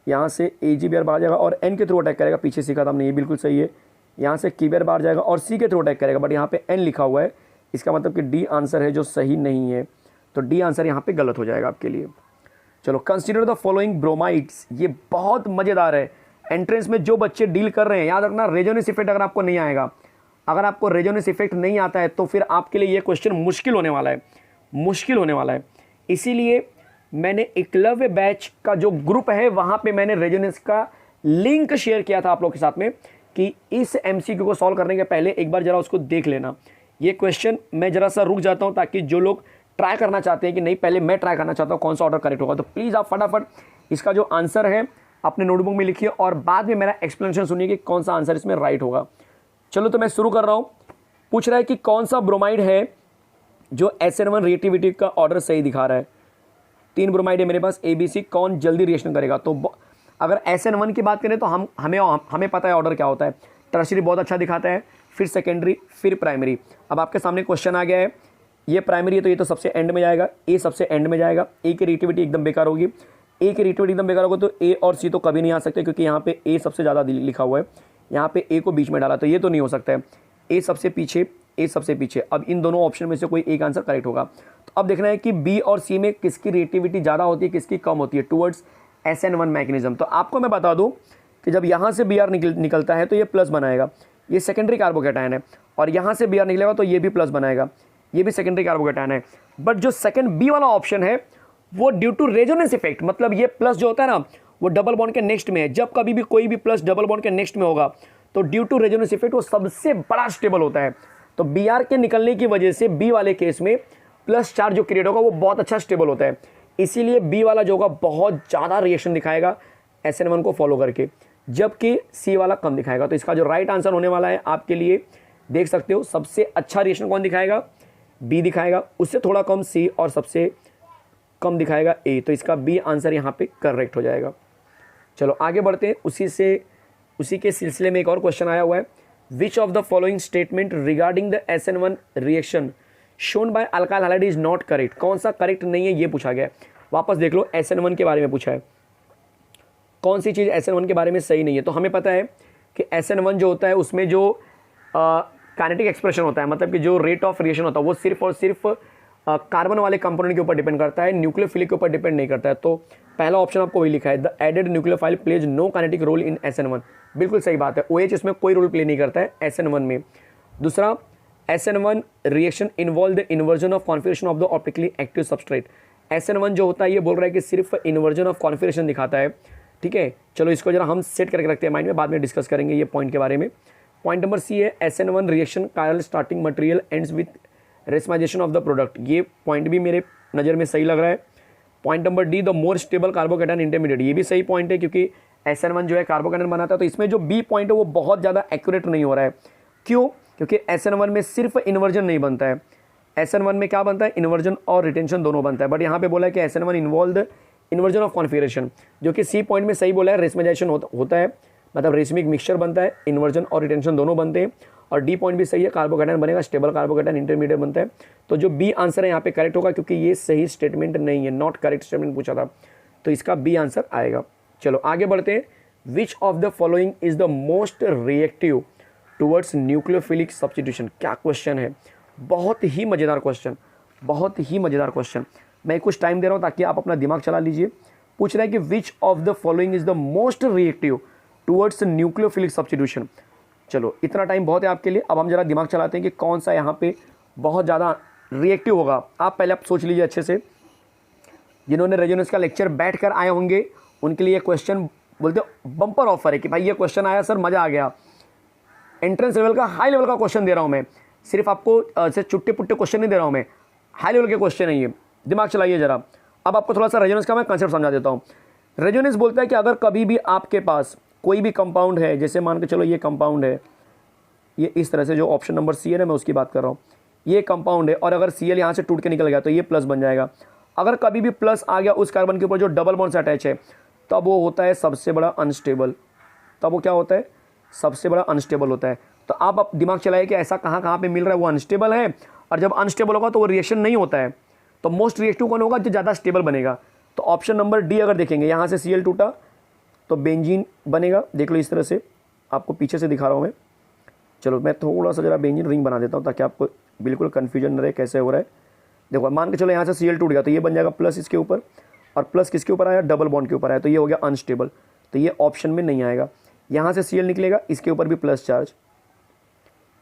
यहाँ से AgBr बाहर जाएगा और N के थ्रू अटैक करेगा, पीछे सीखा था हमने, ये बिल्कुल सही है। यहाँ से KBr बाहर जाएगा और C के थ्रू अटैक करेगा, बट यहाँ पे N लिखा हुआ है, इसका मतलब कि डी आंसर है जो सही नहीं है, तो डी आंसर यहाँ पे गलत हो जाएगा आपके लिए। चलो, कंसीडर द फॉलोइंग ब्रोमाइड्स, ये बहुत मज़ेदार है। एंट्रेंस में जो बच्चे डील कर रहे हैं, याद रखना रेजोनेंस इफेक्ट अगर आपको नहीं आएगा, अगर आपको रेजोनेंस इफेक्ट नहीं आता है तो फिर आपके लिए ये क्वेश्चन मुश्किल होने वाला है, मुश्किल होने वाला है। इसीलिए मैंने एकलव्य बैच का जो ग्रुप है वहाँ पे मैंने रेजोनेंस का लिंक शेयर किया था आप लोग के साथ में कि इस MCQ को सॉल्व करने के पहले एक बार ज़रा उसको देख लेना। ये क्वेश्चन मैं ज़रा सा रुक जाता हूँ ताकि जो लोग ट्राई करना चाहते हैं कि नहीं पहले मैं ट्राई करना चाहता हूँ कौन सा ऑर्डर करेक्ट होगा, तो प्लीज़ आप फटाफट इसका जो आंसर है अपने नोटबुक में लिखिए और बाद में मेरा एक्सप्लेनेशन सुनिए कि कौन सा आंसर इसमें राइट होगा। चलो, तो मैं शुरू कर रहा हूँ। पूछ रहा है कि कौन सा ब्रोमाइड है जो SN1 रिएक्टिविटी का ऑर्डर सही दिखा रहा है। 3 ब्रोमाइड है मेरे पास ABC, कौन जल्दी रिएक्शन करेगा? तो अगर SN1 की बात करें तो हमें पता है ऑर्डर क्या होता है। टर्शरी बहुत अच्छा दिखाता है, फिर सेकेंडरी, फिर प्राइमरी। अब आपके सामने क्वेश्चन आ गया है, ये प्राइमरी है तो ये तो सबसे एंड में जाएगा, ए सबसे एंड में जाएगा, ए की रिलेटिविटी एकदम बेकार होगी, ए की रिलेटिविटी एकदम बेकार होगा तो ए और सी तो कभी नहीं आ सकते, क्योंकि यहाँ पे ए सबसे ज़्यादा लिखा हुआ है, यहाँ पे ए को बीच में डाला तो ये तो नहीं हो सकता है। ए सबसे पीछे, ए सबसे पीछे, अब इन दोनों ऑप्शन में से कोई एक आंसर करेक्ट होगा। तो अब देखना है कि बी और सी में किसकी रिलेटिविटी ज़्यादा होती है, किसकी कम होती है टुवर्ड्स SN1 मैकेनिज्म। तो आपको मैं बता दूँ कि जब यहाँ से Br निकलता है तो ये प्लस बनाएगा, ये सेकेंडरी कार्बोकैटायन है, और यहाँ से Br निकलेगा तो ये भी प्लस बनाएगा, ये भी सेकेंडरी कार्बोकैटायन है। बट जो सेकंड बी वाला ऑप्शन है वो ड्यू टू रेजोनेंस इफेक्ट, मतलब ये प्लस जो होता है ना वो डबल बॉन्ड के नेक्स्ट में है, जब कभी भी कोई भी प्लस डबल बॉन्ड के नेक्स्ट में होगा तो ड्यू टू रेजोनेंस इफेक्ट वो सबसे बड़ा स्टेबल होता है। तो Br के निकलने की वजह से बी वाले केस में प्लस चार्ज जो क्रिएट होगा वो बहुत अच्छा स्टेबल होता है, इसीलिए बी वाला जो होगा बहुत ज़्यादा रिएक्शन दिखाएगा SN1 को फॉलो करके, जबकि सी वाला कम दिखाएगा। तो इसका जो राइट आंसर होने वाला है आपके लिए देख सकते हो, सबसे अच्छा रिएक्शन कौन दिखाएगा, बी दिखाएगा, उससे थोड़ा कम सी, और सबसे कम दिखाएगा ए। तो इसका बी आंसर यहाँ पे करेक्ट हो जाएगा। चलो आगे बढ़ते हैं, उसी के सिलसिले में एक और क्वेश्चन आया हुआ है, which of the following statement regarding the SN1 reaction shown by alkyl halide is not correct, कौन सा करेक्ट नहीं है ये पूछा गया है। वापस देख लो, SN1 के बारे में पूछा है, कौन सी चीज़ SN1 के बारे में सही नहीं है। तो हमें पता है कि SN1 जो होता है उसमें जो काइनेटिक एक्सप्रेशन होता है, मतलब कि जो रेट ऑफ रिएक्शन होता है वो सिर्फ और सिर्फ कार्बन वाले कंपोनेंट के ऊपर डिपेंड करता है, न्यूक्लियोफिलिक के ऊपर डिपेंड नहीं करता है। तो पहला ऑप्शन आपको वही लिखा है, the added nucleophile plays no kinetic role in SN1, बिल्कुल सही बात है, OH इसमें कोई रोल प्ले नहीं करता है SN1 में। दूसरा, SN1 reaction involve the inversion of configuration of the optically active substrate, SN1 जो होता है ये बोल रहा है कि सिर्फ इन्वर्जन ऑफ कॉन्फिगरेशन दिखाता है, ठीक है। चलो इसको जरा हम सेट करके रखते हैं माइंड में, बाद में डिस्कस करेंगे ये पॉइंट के बारे में। पॉइंट नंबर सी है, SN1 reaction chiral starting material ends with racemisation of the product, ये पॉइंट भी मेरे नज़र में सही लग रहा है। Point number D, the more stable carbocation intermediate, ये भी सही पॉइंट है, क्योंकि SN1 जो है कार्बोकैटायन बनाता है। तो इसमें जो बी पॉइंट है वो बहुत ज़्यादा एक्यूरेट नहीं हो रहा है, क्यों, क्योंकि SN1 में सिर्फ इन्वर्जन नहीं बनता है, SN1 में क्या बनता है, इन्वर्जन और रिटेंशन दोनों बनता है। बट यहाँ पे बोला है कि SN1 involve inversion of configuration, जो कि सी पॉइंट में सही बोला है, रेसमाइजेशन होता है, मतलब रेशमिक मिक्सचर बनता है, इन्वर्जन और रिटेंशन दोनों बनते हैं। और डी पॉइंट भी सही है, कार्बोकैटायन बनेगा, स्टेबल कार्बोकैटायन इंटरमीडिएट बनता है। तो जो बी आंसर है यहाँ पे करेक्ट होगा, क्योंकि ये सही स्टेटमेंट नहीं है, नॉट करेक्ट स्टेटमेंट पूछा था, तो इसका बी आंसर आएगा। चलो आगे बढ़ते हैं, which of the following is the most reactive towards nucleophilic substitution, क्या क्वेश्चन है, बहुत ही मज़ेदार क्वेश्चन, बहुत ही मज़ेदार क्वेश्चन। मैं कुछ टाइम दे रहा हूँ ताकि आप अपना दिमाग चला लीजिए। पूछ रहा है कि विच of the following is the most reactive towards nucleophilic substitution. चलो इतना टाइम बहुत है आपके लिए, अब हम जरा दिमाग चलाते हैं कि कौन सा यहाँ पे बहुत ज़्यादा रिएक्टिव होगा। आप पहले आप सोच लीजिए अच्छे से, जिन्होंने रेजोनेंस का लेक्चर बैठ कर आए होंगे उनके लिए क्वेश्चन बोलते बम्पर ऑफर है कि भाई ये क्वेश्चन आया सर, मज़ा आ गया, एंट्रेंस लेवल का, हाई लेवल का क्वेश्चन दे रहा हूँ मैं, सिर्फ आपको से चुट्टे पुट्टे क्वेश्चन नहीं दे रहा हूँ मैं, हाई लेवल के क्वेश्चन है ये, दिमाग चलाइए जरा। अब आपको थोड़ा सा रेजोनेंस का मैं कंसेप्ट समझा देता हूँ। रेजोनेंस बोलता है कि अगर कभी भी आपके पास कोई भी कंपाउंड है, जैसे मान के चलो ये कंपाउंड है, ये इस तरह से, जो ऑप्शन नंबर सी है ना मैं उसकी बात कर रहा हूँ, ये कंपाउंड है, और अगर Cl यहाँ से टूट के निकल गया तो ये प्लस बन जाएगा। अगर कभी भी प्लस आ गया उस कार्बन के ऊपर जो डबल बॉन्ड से अटैच है, तब वो होता है सबसे बड़ा अनस्टेबल, तब वो क्या होता है, सबसे बड़ा अनस्टेबल होता है। तो आप दिमाग चलाइए कि ऐसा कहाँ कहाँ पे मिल रहा है, वो अनस्टेबल है, और जब अनस्टेबल होगा तो वो रिएक्शन नहीं होता है। तो मोस्ट रिएक्टिव कौन होगा, जो ज़्यादा स्टेबल बनेगा। तो ऑप्शन नंबर डी अगर देखेंगे, यहाँ से Cl टूटा तो बेंजीन बनेगा, देख लो इस तरह से, आपको पीछे से दिखा रहा हूँ मैं। चलो मैं थोड़ा सा जरा बेंजीन रिंग बना देता हूँ ताकि आपको बिल्कुल कन्फ्यूजन न रहे कैसे हो रहा है। देखो मान के चलो यहाँ से Cl टूट गया तो ये बन जाएगा प्लस इसके ऊपर, और प्लस किसके ऊपर आया, डबल बॉन्ड के ऊपर आया, तो ये हो गया अनस्टेबल, तो ये ऑप्शन में नहीं आएगा। यहाँ से Cl निकलेगा, इसके ऊपर भी प्लस चार्ज,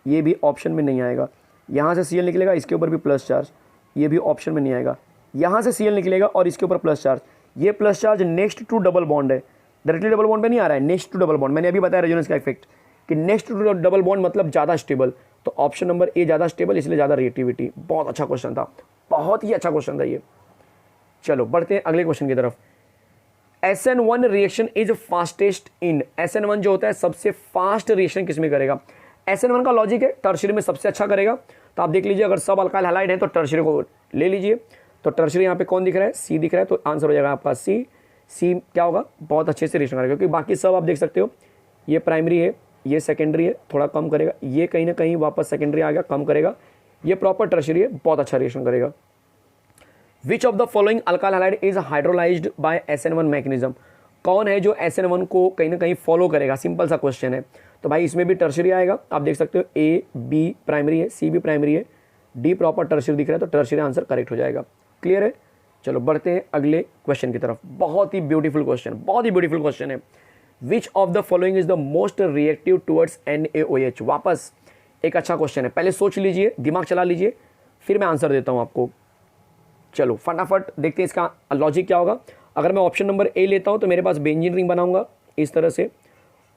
ये भी ऑप्शन में नहीं आएगा। यहाँ से Cl निकलेगा, इसके ऊपर भी प्लस चार्ज, ये भी ऑप्शन में नहीं आएगा। यहाँ से Cl निकलेगा और इसके ऊपर प्लस चार्ज, ये plus charge next to double bond है, डायरेक्टली डबल बॉन्ड पे नहीं आ रहा है, नेक्स्ट टू डबल बॉन्ड। मैंने अभी बताया रेजोनेंस का इफेक्ट कि नेक्स्ट टू डबल बॉन्ड मतलब ज़्यादा स्टेबल, तो ऑप्शन नंबर ए ज़्यादा स्टेबल, इसलिए ज़्यादा रिएक्टिविटी। बहुत अच्छा क्वेश्चन था, बहुत ही अच्छा क्वेश्चन था ये। चलो बढ़ते हैं अगले क्वेश्चन की तरफ। SN1 reaction is fastest in, SN1 जो होता है सबसे फास्ट रिएक्शन किसमें करेगा। SN1 का लॉजिक है टर्शियरी में सबसे अच्छा करेगा, तो आप देख लीजिए अगर सब अल्काइल हैलाइड है तो टर्शियरी को ले लीजिए। तो टर्शियरी यहाँ पे कौन दिख रहा है, सी दिख रहा है, तो आंसर हो जाएगा आपका सी। सी क्या होगा, बहुत अच्छे से रिएक्शन करेगा, क्योंकि बाकी सब आप देख सकते हो, ये प्राइमरी है, ये सेकेंडरी है, थोड़ा कम करेगा, ये कहीं ना कहीं वापस सेकेंडरी आ गया, कम करेगा, ये प्रॉपर टर्शियरी है, बहुत अच्छा रिएक्शन करेगा। विच of the following alkyl halide is hydrolysed bye SN1 mechanism, कौन है जो SN1 को कहीं ना कहीं फॉलो करेगा, सिंपल सा क्वेश्चन है। तो भाई इसमें भी टर्शियरी आएगा, आप देख सकते हो A B प्राइमरी है, C भी प्राइमरी है, D प्रॉपर टर्शियरी दिख रहा है, तो टर्शियरी आंसर करेक्ट हो जाएगा। क्लियर है? चलो बढ़ते हैं अगले क्वेश्चन की तरफ। बहुत ही ब्यूटीफुल क्वेश्चन, बहुत ही ब्यूटीफुल क्वेश्चन है। Which of the following is the most reactive towards NaOH, वापस एक अच्छा क्वेश्चन है, पहले सोच लीजिए, दिमाग चला लीजिए, फिर मैं आंसर देता हूं आपको। चलो फटाफट देखते हैं इसका लॉजिक क्या होगा। अगर मैं ऑप्शन नंबर ए लेता हूं तो मेरे पास बेंजीन रिंग बनाऊंगा इस तरह से,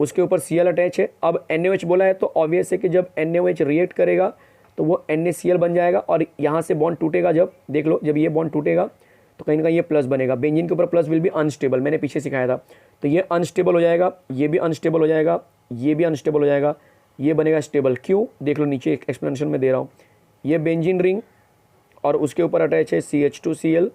उसके ऊपर Cl अटैच है। अब NaOH बोला है तो ऑब्वियस है कि जब NaOH रिएक्ट करेगा तो वो NaCl बन जाएगा, और यहाँ से बॉन्ड टूटेगा, जब देख लो जब ये बॉन्ड टूटेगा तो कहीं ना कहीं ये प्लस बनेगा। बेंजीन के ऊपर प्लस विल बी अनस्टेबल, मैंने पीछे सिखाया था, तो ये अनस्टेबल हो जाएगा, ये भी अनस्टेबल हो जाएगा, ये भी अनस्टेबल हो जाएगा, ये बनेगा स्टेबल। क्यों? देख लो नीचे एक एक्सप्लेनेशन में दे रहा हूँ। ये बेंजीन रिंग और उसके ऊपर अटैच है CH2Cl,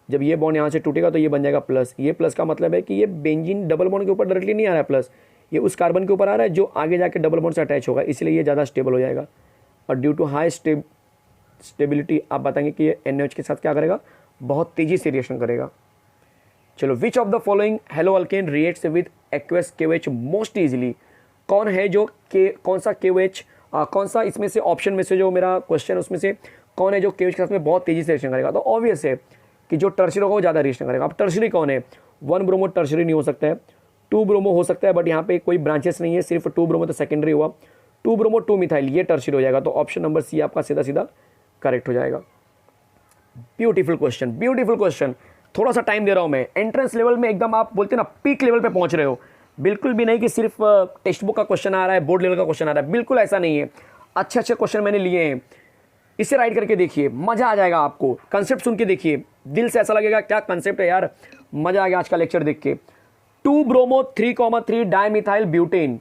जब ये बॉन्ड यहाँ से टूटेगा तो ये बन जाएगा प्लस। ये प्लस का मतलब है कि ये बेंजीन डबल बॉन्ड के ऊपर डायरेक्टली नहीं आ रहा है प्लस, ये उस कार्बन के ऊपर आ रहा है जो आगे जाके डबल बॉन्ड से अटैच होगा, इसलिए ये ज़्यादा स्टेबल हो जाएगा। और ड्यू टू हाई स्टेबिलिटी आप बताएंगे कि ये NaOH के साथ क्या करेगा, बहुत तेजी से रिएक्शन करेगा। चलो विच of the following hello alkane reacts with aqueous KOH most easily, कौन है जो कौन सा KOH, कौन सा इसमें से ऑप्शन में से जो मेरा क्वेश्चन उसमें से कौन है जो KOH के साथ में बहुत तेजी से रिएक्शन करेगा। तो ऑब्वियस है कि जो टर्शियरी होगा वो ज़्यादा रिएक्शन करेगा। अब टर्शियरी कौन है? 1 ब्रोमो टर्शियरी नहीं हो सकता है, 2 ब्रोमो हो सकता है, बट यहाँ पे कोई ब्रांचेस नहीं है, सिर्फ 2 ब्रोमो तो सेकेंडरी हुआ, 2 ब्रोमो 2 मिथाइल, ये टर्शियरी हो जाएगा। तो ऑप्शन नंबर C आपका सीधा सीधा करेक्ट हो जाएगा। Beautiful question, beautiful question. थोड़ा सा टाइम दे रहा हूँ मैं, एंट्रेंस लेवल में एकदम आप बोलते हैं ना पीक लेवल पे पहुंच रहे हो, बिल्कुल भी नहीं कि सिर्फ टेक्स्ट बुक का क्वेश्चन आ रहा है, बोर्ड लेवल का क्वेश्चन आ रहा है, बिल्कुल ऐसा नहीं है। अच्छे अच्छे क्वेश्चन मैंने लिए हैं, इसे राइट करके देखिए, मजा आ जाएगा आपको। कंसेप्ट सुन के देखिए, दिल से ऐसा लगेगा क्या कंसेप्ट है यार, मजा आ गया आज का लेक्चर देख के। 2 ब्रोमो 3,3 डाइमिथाइल ब्यूटेन,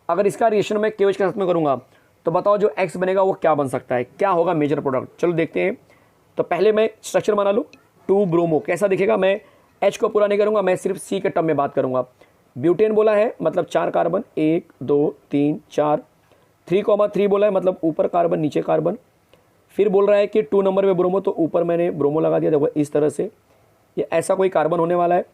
अगर इसका रिएक्शन मैं KOH के साथ में करूंगा तो बताओ जो X बनेगा वो क्या बन सकता है, क्या होगा मेजर प्रोडक्ट। चलो देखते हैं। तो पहले मैं स्ट्रक्चर बना लूँ। 2 ब्रोमो कैसा दिखेगा, मैं H को पूरा नहीं करूंगा, मैं सिर्फ C के टर्म में बात करूंगा। ब्यूटेन बोला है मतलब 4 कार्बन, 1 2 3 4, 3,3 बोला है मतलब ऊपर कार्बन नीचे कार्बन, फिर बोल रहा है कि 2 नंबर पे ब्रोमो, तो ऊपर मैंने ब्रोमो लगा दिया, देखो इस तरह से, ये ऐसा कोई कार्बन होने वाला है।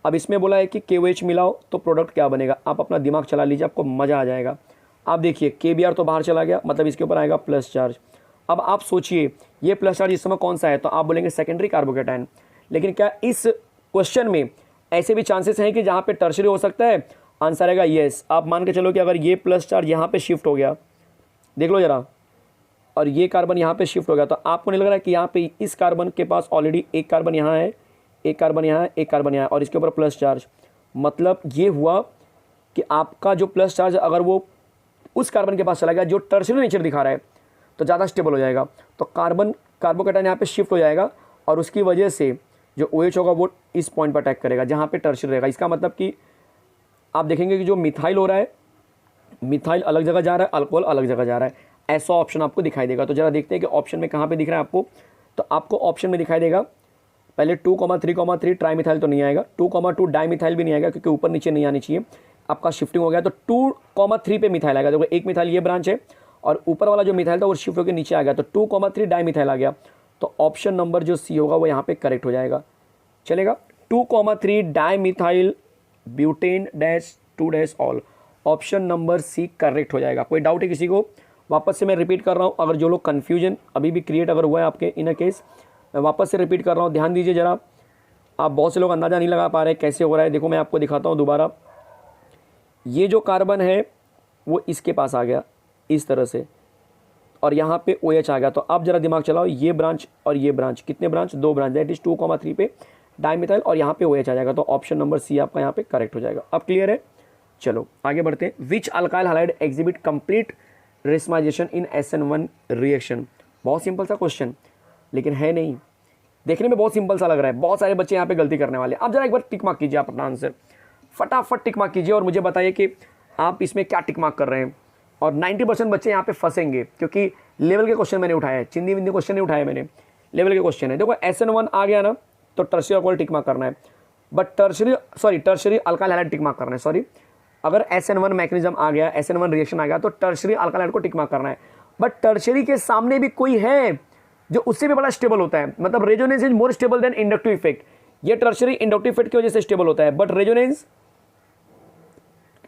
अब इसमें बोला है कि KOH मिलाओ तो प्रोडक्ट क्या बनेगा, आप अपना दिमाग चला लीजिए, आपको मज़ा आ जाएगा। आप देखिए KBr तो बाहर चला गया, मतलब इसके ऊपर आएगा प्लस चार्ज। अब आप सोचिए ये प्लस चार्ज इस समय कौन सा है, तो आप बोलेंगे सेकेंडरी कार्बोकेटायन। लेकिन क्या इस क्वेश्चन में ऐसे भी चांसेस हैं कि जहाँ पे टर्शियरी हो सकता है? आंसर आएगा येस। आप मान के चलो कि अगर ये प्लस चार्ज यहाँ पे शिफ्ट हो गया, देख लो जरा, और ये कार्बन यहाँ पे शिफ्ट हो गया, तो आपको नहीं लग रहा है कि यहाँ पे इस कार्बन के पास ऑलरेडी एक कार्बन यहाँ है, एक कार्बन यहाँ है, एक कार्बन यहाँ है, और इसके ऊपर प्लस चार्ज। मतलब ये हुआ कि आपका जो प्लस चार्ज अगर वो उस कार्बन के पास चला गया जो टर्शियरी नेचर दिखा रहा है तो ज़्यादा स्टेबल हो जाएगा, तो कार्बोकेटायन यहाँ पे शिफ्ट हो जाएगा, और उसकी वजह से जो OH होगा वो इस पॉइंट पर अटैक करेगा जहाँ पे टर्शियरी रहेगा। इसका मतलब कि आप देखेंगे कि जो मिथाइल हो रहा है, मिथाइल अलग जगह जा रहा है, अल्कोहल अलग जगह जा रहा है, ऐसा ऑप्शन आपको दिखाई देगा। तो जरा देखते हैं कि ऑप्शन में कहाँ पे दिख रहा है आपको। तो आपको ऑप्शन में दिखाई देगा पहले 2,3,3 ट्राईमिथाइल तो नहीं आएगा, 2,2 डाईमिथाइल भी नहीं आएगा क्योंकि ऊपर नीचे नहीं आनी चाहिए, आपका शिफ्टिंग हो गया। तो 2,3 पे मिथाइल आएगा, देखो एक मिथाइल ये ब्रांच है और ऊपर वाला जो मिथाइल था वो शिफ्ट होकर नीचे आ गया, तो 2,3 डाईमिथाइल आ गया। तो ऑप्शन नंबर जो C होगा वो यहाँ पे करेक्ट हो जाएगा, चलेगा। 2,3 dimethyl butane dash 2 dash all, option number C correct हो जाएगा। कोई डाउट है किसी को? वापस से मैं रिपीट कर रहा हूँ, अगर जो लोग कन्फ्यूजन अभी भी क्रिएट अगर हुआ है आपके इन अ केस, मैं वापस से रिपीट कर रहा हूँ, ध्यान दीजिए जरा। आप बहुत से लोग अंदाज़ा नहीं लगा पा रहे कैसे हो रहा है। देखो मैं आपको दिखाता हूँ दोबारा, ये जो कार्बन है वो इसके पास आ गया इस तरह से, और यहाँ पे OH आ गया। तो आप जरा दिमाग चलाओ, ये ब्रांच और ये ब्रांच, कितने ब्रांच? 2 ब्रांच, दैट इज 2,3 पे डाईमिथाइल और यहाँ पे OH आ जाएगा, तो ऑप्शन नंबर C आपका यहाँ पे करेक्ट हो जाएगा। अब क्लियर है? चलो आगे बढ़ते हैं। Which alkyl halide exhibit complete racemization in SN1 reaction? बहुत सिंपल सा क्वेश्चन, लेकिन है नहीं, देखने में बहुत सिंपल सा लग रहा है। बहुत सारे बच्चे यहाँ पे गलती करने वाले। आप जरा एक बार टिक मार्क कीजिए, आप अपना आंसर फटाफट टिक मार्क कीजिए और मुझे बताइए कि आप इसमें क्या टिक मार्क कर रहे हैं। और 90% बच्चे यहाँ पे फंसेंगे क्योंकि लेवल के क्वेश्चन मैंने उठाए हैं, चिंदी विंदी क्वेश्चन नहीं उठाए मैंने, लेवल के क्वेश्चन है। देखो SN1 आ गया ना, तो टर्शियरी अल्कोहल टिक मार्क करना है, but tertiary alkyl halide tick mark करना है, सॉरी। अगर SN1 मैकेनिज्म आ गया, SN1 रिएक्शन आ गया, तो टर्शरी अल्कालाइड को टिक मार्क करना है। बट टर्शरी के सामने भी कोई है जो उससे भी बड़ा स्टेबल होता है, मतलब resonance is more stable then inductive effect. ये टर्शरी इंडक्टिव इफेक्ट की वजह से स्टेबल होता है, बट रेजोनेंस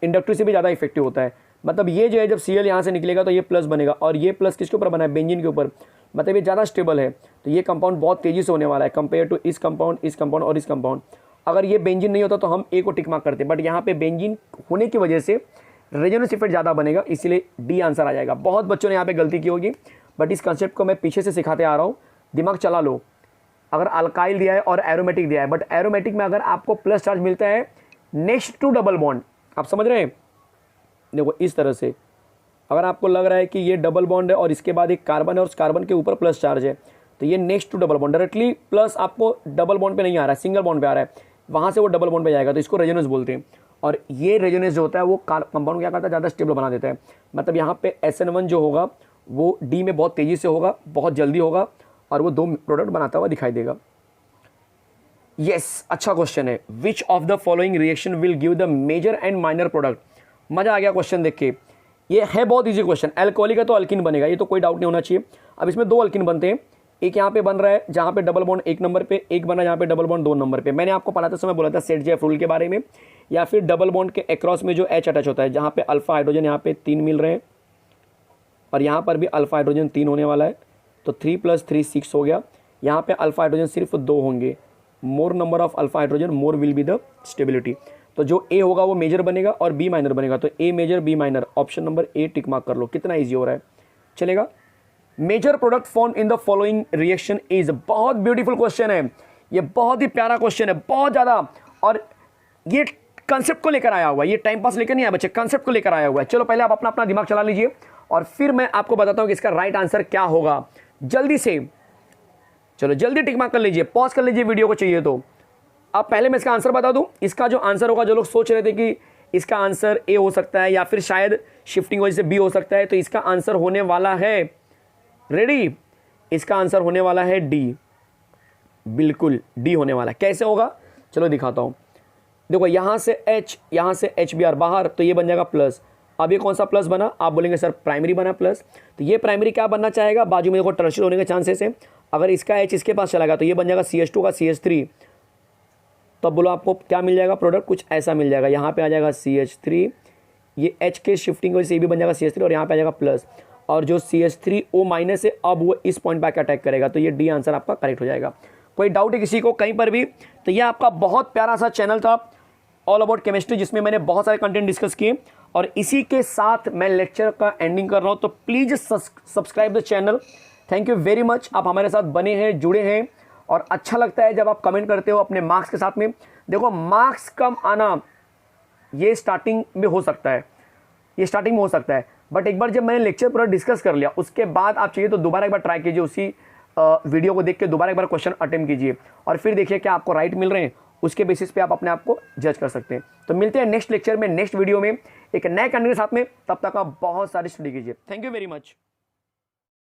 इंडक्टिव से भी ज़्यादा इफेक्टिव होता है। मतलब ये जो है जब Cl यहाँ से निकलेगा तो ये प्लस बनेगा, और ये प्लस किसके ऊपर बना है, बेंजीन के ऊपर, मतलब ये ज़्यादा स्टेबल है। तो ये कंपाउंड बहुत तेज़ी से होने वाला है कंपेयर टू इस कंपाउंड और इस कंपाउंड। अगर ये बेंजीन नहीं होता तो हम ए को टिक मार्क करते, बट यहाँ पे बेंजीन होने की वजह से रेजोनेंस इफेक्ट ज़्यादा बनेगा, इसलिए डी आंसर आ जाएगा। बहुत बच्चों ने यहाँ पे गलती की होगी, बट इस कंसेप्ट को मैं पीछे से सिखाते आ रहा हूँ, दिमाग चला लो। अगर अल्काइल दिया है और एरोमेटिक दिया है, बट एरोमेटिक में अगर आपको प्लस चार्ज मिलता है नेक्स्ट टू डबल बॉन्ड, आप समझ रहे हैं, देखो इस तरह से अगर आपको लग रहा है कि ये डबल बॉन्ड है और इसके बाद एक कार्बन है और उस कार्बन के ऊपर प्लस चार्ज है, तो ये next to double bond, directly plus आपको डबल बॉन्ड पे नहीं आ रहा है, सिंगल बॉन्ड पे आ रहा है, वहाँ से वो डबल बॉन्ड पे जाएगा, तो इसको रेजोनेंस बोलते हैं। और ये रेजोनेंस जो होता है वो कंपाउंड क्या करता है, ज़्यादा स्टेबल बना देता है। मतलब यहाँ पे SN1 जो होगा वो डी में बहुत तेज़ी से होगा, बहुत जल्दी होगा, और वो 2 प्रोडक्ट बनाता हुआ दिखाई देगा। यस, अच्छा क्वेश्चन है। Which of the following reaction will give the major and minor product. मजा आ गया क्वेश्चन देख के, ये है बहुत इजी क्वेश्चन। एल्कोहलिक है तो अल्किन बनेगा, ये तो कोई डाउट नहीं होना चाहिए। अब इसमें 2 अल्किन बनते हैं, एक यहाँ पे बन रहा है जहाँ पे डबल बॉन्ड 1 नंबर पे, एक बना जहाँ पे डबल बॉन्ड 2 नंबर पे। मैंने आपको पढ़ाते समय बोला था सेट-जेफ रूल के बारे में, या फिर डबल बॉन्ड के अक्रॉस में जो H अटैच होता है, जहाँ पे अल्फा हाइड्रोजन यहाँ पे 3 मिल रहे हैं और यहाँ पर भी अल्फा हाइड्रोजन 3 होने वाला है, तो 3 + 3 6 हो गया। यहाँ पे अल्फा हाइड्रोजन सिर्फ 2 होंगे, मोर number of alpha hydrogen more will be the stability. तो जो ए होगा वो मेजर बनेगा और बी माइनर बनेगा, तो A major B minor, option number A tick mark कर लो। कितना ईजी हो रहा है, चलेगा। Major product form in the following reaction is, बहुत ब्यूटीफुल क्वेश्चन है ये, बहुत ही प्यारा क्वेश्चन है, बहुत ज़्यादा, और ये कंसेप्ट को लेकर आया हुआ है, ये टाइम पास लेकर नहीं आया बच्चे, कंसेप्ट को लेकर आया हुआ है। चलो पहले आप अपना अपना दिमाग चला लीजिए और फिर मैं आपको बताता हूँ कि इसका राइट आंसर क्या होगा। जल्दी से चलो जल्दी टिक मार्क कर लीजिए, पॉज कर लीजिए वीडियो को चाहिए तो। अब पहले मैं इसका आंसर बता दूं, इसका जो आंसर होगा, जो लोग सोच रहे थे कि इसका आंसर ए हो सकता है या फिर शायद शिफ्टिंग वजह से बी हो सकता है, तो इसका आंसर होने वाला है, रेडी, इसका आंसर होने वाला है डी, बिल्कुल डी होने वाला है। कैसे होगा चलो दिखाता हूं। देखो यहाँ से HBr बाहर, तो ये बन जाएगा प्लस। अब ये कौन सा प्लस बना, आप बोलेंगे सर प्राइमरी बना प्लस, तो ये प्राइमरी क्या बनना चाहेगा, बाजू में देखो टर्शियल होने के चांसेस है। अगर इसका H इसके पास चला गया तो ये बन जाएगा CH2 का CH3, तो अब बोलो आपको क्या मिल जाएगा प्रोडक्ट, कुछ ऐसा मिल जाएगा। यहाँ पे आ जाएगा CH3, ये H के शिफ्टिंग वजह से भी बन जाएगा CH3, और यहाँ पे आ जाएगा प्लस, और जो CH3O माइनस है अब वो इस पॉइंट पे अटैक करेगा, तो ये डी आंसर आपका करेक्ट हो जाएगा। कोई डाउट है किसी को कहीं पर भी? तो ये आपका बहुत प्यारा सा चैनल था ऑल अबाउट केमिस्ट्री, जिसमें मैंने बहुत सारे कंटेंट डिस्कस किए, और इसी के साथ मैं लेक्चर का एंडिंग कर रहा हूँ। तो please subscribe the channel. Thank you very much, आप हमारे साथ बने हैं, जुड़े हैं, और अच्छा लगता है जब आप कमेंट करते हो अपने मार्क्स के साथ में। देखो मार्क्स कम आना ये स्टार्टिंग में हो सकता है, ये स्टार्टिंग में हो सकता है, बट एक बार जब मैंने लेक्चर पूरा डिस्कस कर लिया उसके बाद आप चाहिए तो दोबारा एक बार ट्राई कीजिए, उसी वीडियो को देख के दोबारा एक बार क्वेश्चन अटेम्प्ट कीजिए, और फिर देखिए क्या आपको राइट मिल रहे हैं, उसके बेसिस पे आप अपने आप को जज कर सकते हैं। तो मिलते हैं नेक्स्ट लेक्चर में, नेक्स्ट वीडियो में एक नए कंटेंट के साथ में, तब तक आप बहुत सारी स्टडी कीजिए। Thank you very much.